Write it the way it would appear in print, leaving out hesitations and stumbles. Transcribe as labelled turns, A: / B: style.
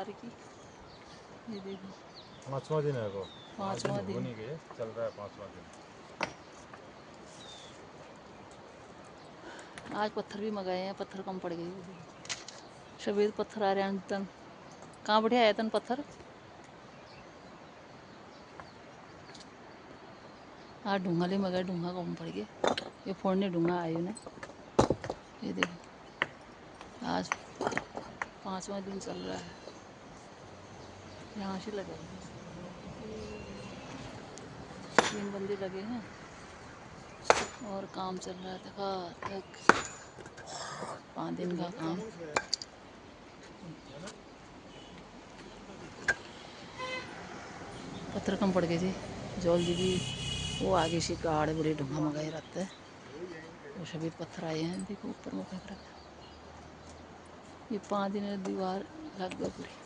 A: दीवार की। ये देखो
B: 5वां दिन है वो।
A: 5वां दिन
B: नहीं गए, चल रहा है 5वां दिन।
A: आज पत्थर भी मंगाए हैं, पत्थर कम पड़ गए। शबीर पत्थर आ रहे हैं तन। कहाँ बढ़िया आया तन पत्थर। आज ढूंगा ले मंगाए, ढूंगा कम पड़ गए। ये फोड़ने ढूंगा आए उन्हें। ये देखो आज 5वां दिन चल रहा है। यहाँ से लगे 3 बंदे लगे हैं और काम चल रहा है तक 5 दिन का काम। पत्थर कम पड़ गए थे। जौल जी भी वो आगे से गाड़ बड़े ढूंगा मंगाए रहता है। वो सभी पत्थर आए हैं, देखो ऊपर में फेंक रखा। ये 5 दिन दीवार लग गई पूरी।